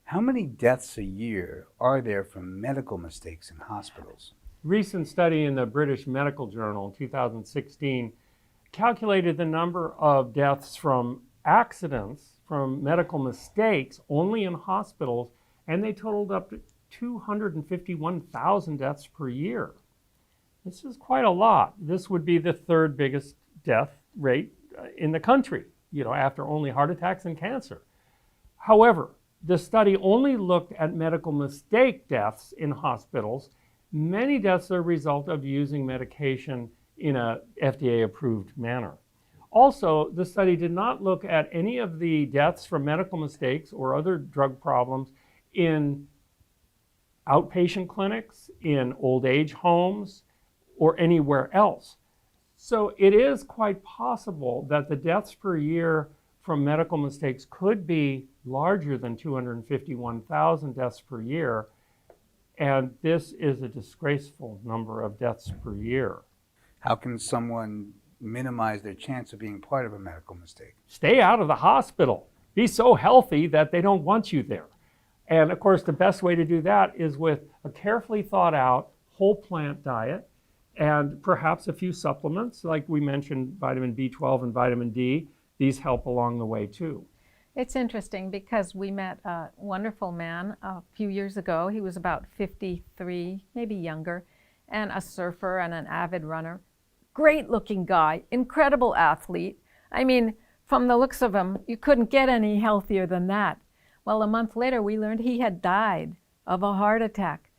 How many deaths a year are there from medical mistakes in hospitals? Recent study in the British Medical Journal in 2016 calculated the number of deaths from accidents, from medical mistakes, only in hospitals, and they totaled up to 251,000 deaths per year. This is quite a lot. This would be the third biggest death rate in the country, after only heart attacks and cancer. However, the study only looked at medical mistake deaths in hospitals. Many deaths are a result of using medication in a FDA-approved manner. Also, the study did not look at any of the deaths from medical mistakes or other drug problems in outpatient clinics, in old age homes, or anywhere else. So it is quite possible that the deaths per year from medical mistakes could be larger than 251,000 deaths per year, and this is a disgraceful number of deaths per year. How can someone minimize their chance of being part of a medical mistake? Stay out of the hospital. Be so healthy that they don't want you there. And of course, the best way to do that is with a carefully thought out whole plant diet and perhaps a few supplements, like we mentioned, vitamin B12 and vitamin D. These help along the way too. It's interesting because we met a wonderful man a few years ago. He was about 53, maybe younger, and a surfer and an avid runner. Great looking guy, incredible athlete. I mean, from the looks of him, you couldn't get any healthier than that. Well, a month later, we learned he had died of a heart attack.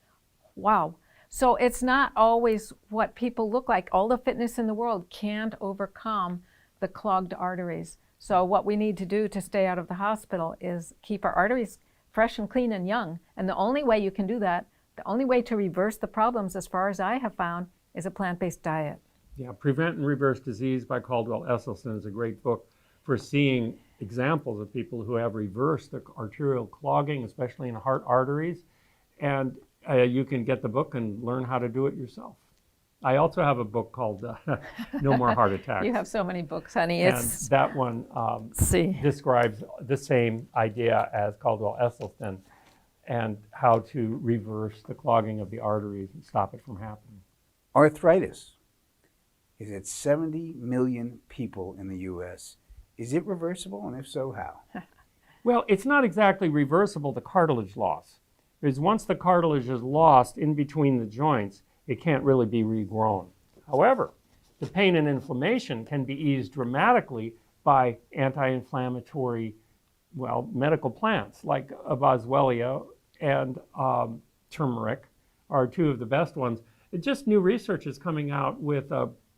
Wow. So it's not always what people look like. All the fitness in the world can't overcome the clogged arteries. So what we need to do to stay out of the hospital is keep our arteries fresh and clean and young. And the only way you can do that, the only way to reverse the problems, as far as I have found, is a plant-based diet. Yeah, Prevent and Reverse Disease by Caldwell Esselstyn is a great book for seeing examples of people who have reversed the arterial clogging, especially in heart arteries. And you can get the book and learn how to do it yourself. I also have a book called No More Heart Attacks. You have so many books, honey. And that one describes the same idea as Caldwell Esselstyn and how to reverse the clogging of the arteries and stop it from happening. Arthritis is at 70 million people in the U.S. Is it reversible, and if so, how? Well, it's not exactly reversible, the cartilage loss. Because once the cartilage is lost in between the joints, it can't really be regrown. However, the pain and inflammation can be eased dramatically by anti-inflammatory, medical plants like boswellia and turmeric are two of the best ones. Just new research is coming out with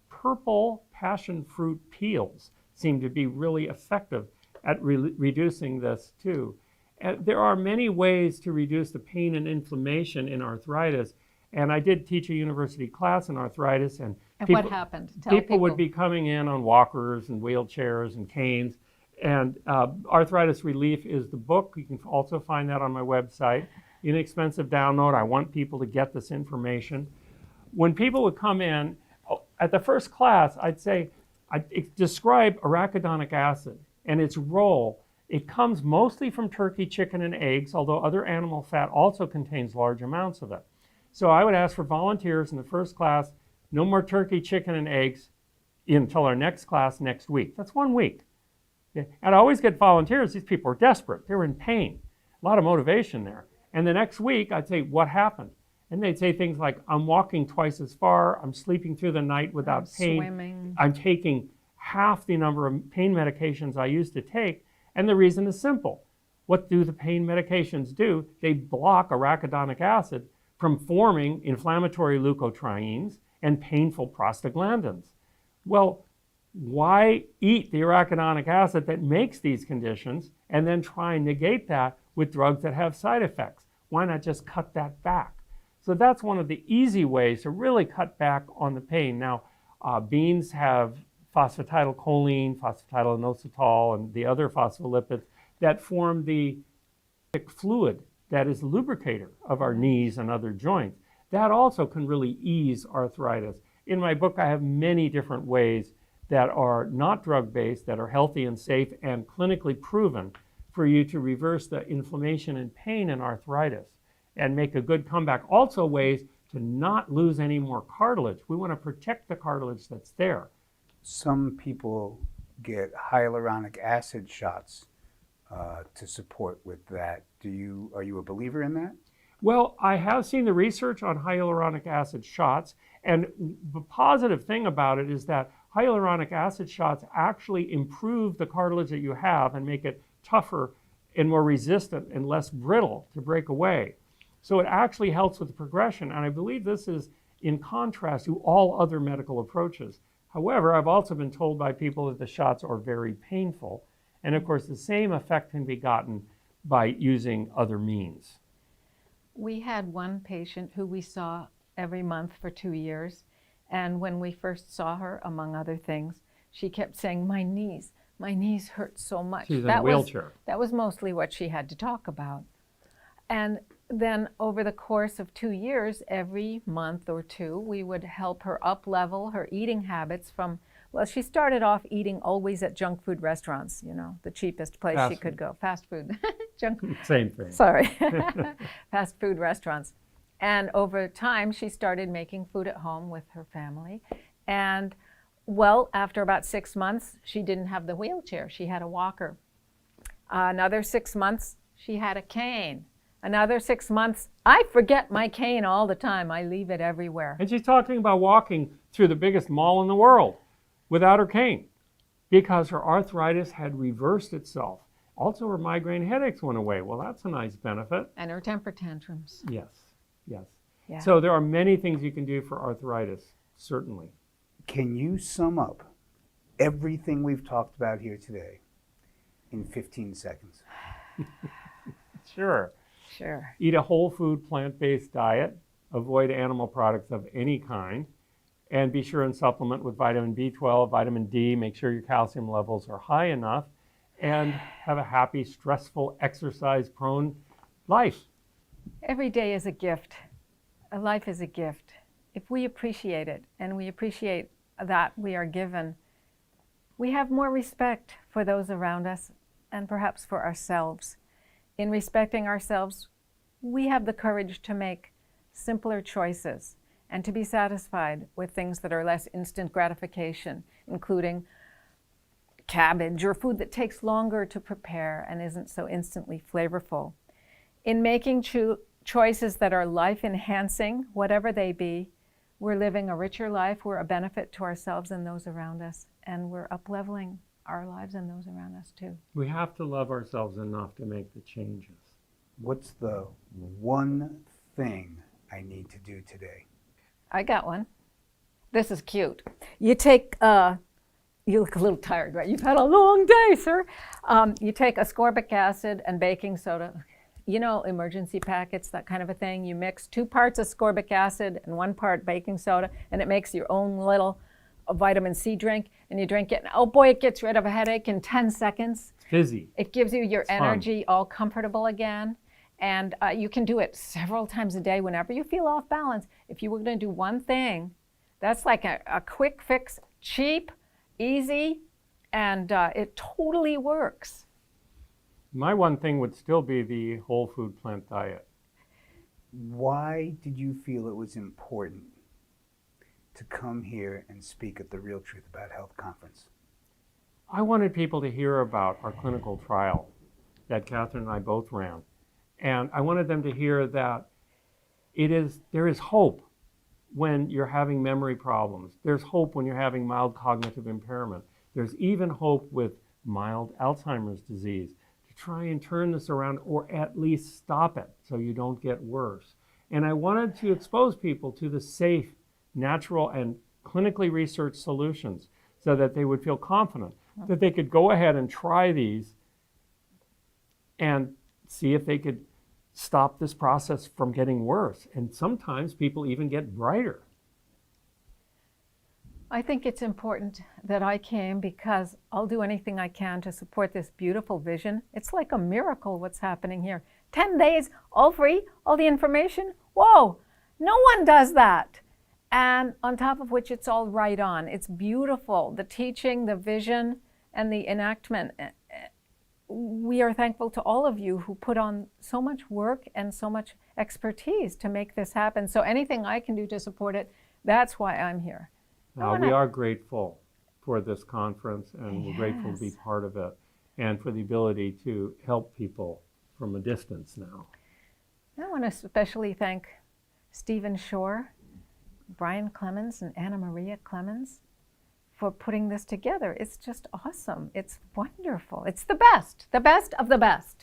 purple passion fruit peels seem to be really effective at reducing this too. And there are many ways to reduce the pain and inflammation in arthritis. And I did teach a university class in arthritis, and what happened? People would be coming in on walkers and wheelchairs and canes. And Arthritis Relief is the book. You can also find that on my website. Inexpensive download. I want people to get this information. When people would come in, at the first class, I'd describe arachidonic acid and its role. It comes mostly from turkey, chicken, and eggs, although other animal fat also contains large amounts of it. So I would ask for volunteers in the first class, no more turkey, chicken, and eggs until our next class next week. That's 1 week. And I always get volunteers. These people are desperate. They're in pain. A lot of motivation there. And the next week, I'd say, what happened? And they'd say things like, I'm walking twice as far. I'm sleeping through the night without pain. Swimming. I'm taking half the number of pain medications I used to take. And the reason is simple. What do the pain medications do? They block arachidonic acid from forming inflammatory leukotrienes and painful prostaglandins. Well, why eat the arachidonic acid that makes these conditions and then try and negate that with drugs that have side effects? Why not just cut that back? So that's one of the easy ways to really cut back on the pain. Now, beans have phosphatidylcholine, phosphatidylinositol, and the other phospholipids that form the fluid that is the lubricator of our knees and other joints. That also can really ease arthritis. In my book, I have many different ways that are not drug-based, that are healthy and safe and clinically proven for for you to reverse the inflammation and pain and arthritis and make a good comeback. Also ways to not lose any more cartilage. We want to protect the cartilage that's there. Some people get hyaluronic acid shots to support with that. Are you a believer in that? Well, I have seen the research on hyaluronic acid shots, and the positive thing about it is that hyaluronic acid shots actually improve the cartilage that you have and make it tougher and more resistant and less brittle to break away. So it actually helps with the progression, and I believe this is in contrast to all other medical approaches. However, I've also been told by people that the shots are very painful, and of course the same effect can be gotten by using other means. We had one patient who we saw every month for 2 years, and when we first saw her, among other things, she kept saying, my knees hurt so much. She's in a wheelchair. That was mostly what she had to talk about. And then over the course of 2 years, every month or two, we would help her up-level her eating habits from, well, she started off eating always at junk food restaurants, you know, the cheapest place she could go. Fast food. Same thing. Sorry. Fast food restaurants. And over time, she started making food at home with her family. And, well, after about 6 months, she didn't have the wheelchair. She had a walker. Another 6 months, she had a cane. Another 6 months, I forget my cane all the time. I leave it everywhere. And she's talking about walking through the biggest mall in the world without her cane because her arthritis had reversed itself. Also, her migraine headaches went away. Well, that's a nice benefit. And her temper tantrums. Yes, yes. Yeah. So there are many things you can do for arthritis, certainly. Can you sum up everything we've talked about here today in 15 seconds? Sure. Sure. Eat a whole food, plant-based diet. Avoid animal products of any kind. And be sure and supplement with vitamin B12, vitamin D. Make sure your calcium levels are high enough. And have a happy, stressful, exercise-prone life. Every day is a gift. A life is a gift. If we appreciate it and we appreciate that we are given, we have more respect for those around us and perhaps for ourselves. In respecting ourselves, we have the courage to make simpler choices and to be satisfied with things that are less instant gratification, including cabbage or food that takes longer to prepare and isn't so instantly flavorful. In making choices that are life-enhancing, whatever they be, we're living a richer life, we're a benefit to ourselves and those around us, and we're up-leveling our lives and those around us too. We have to love ourselves enough to make the changes. What's the one thing I need to do today? I got one. This is cute. You take, you look a little tired, right? You've had a long day, sir. You take ascorbic acid and baking soda. You know, emergency packets, that kind of a thing. You mix 2 parts ascorbic acid and 1 part baking soda, and it makes your own little vitamin C drink, and you drink it, and oh boy, it gets rid of a headache in 10 seconds. It's fizzy. It gives you your It's energy all comfortable again. And you can do it several times a day whenever you feel off balance. If you were going to do one thing, that's like a quick fix, cheap, easy, and it totally works. My one thing would still be the whole food plant diet. Why did you feel it was important to come here and speak at the Real Truth About Health conference? I wanted people to hear about our clinical trial that Catherine and I both ran. And I wanted them to hear that there is hope when you're having memory problems. There's hope when you're having mild cognitive impairment. There's even hope with mild Alzheimer's disease to try and turn this around or at least stop it so you don't get worse. And I wanted to expose people to the safe, natural, and clinically researched solutions so that they would feel confident that they could go ahead and try these and see if they could stop this process from getting worse. And sometimes people even get brighter. I think it's important that I came because I'll do anything I can to support this beautiful vision. It's like a miracle what's happening here. 10 days, all free, all the information. Whoa, no one does that. And on top of which, it's all right on. It's beautiful. The teaching, the vision, and the enactment. we are thankful to all of you who put on so much work and so much expertise to make this happen. So anything I can do to support it, that's why I'm here. We are grateful for this conference, and we're grateful to be part of it, and for the ability to help people from a distance now. I want to especially thank Stephen Shore, Brian Clemens, and Anna Maria Clemens for putting this together. It's just awesome. It's wonderful. It's the best of the best.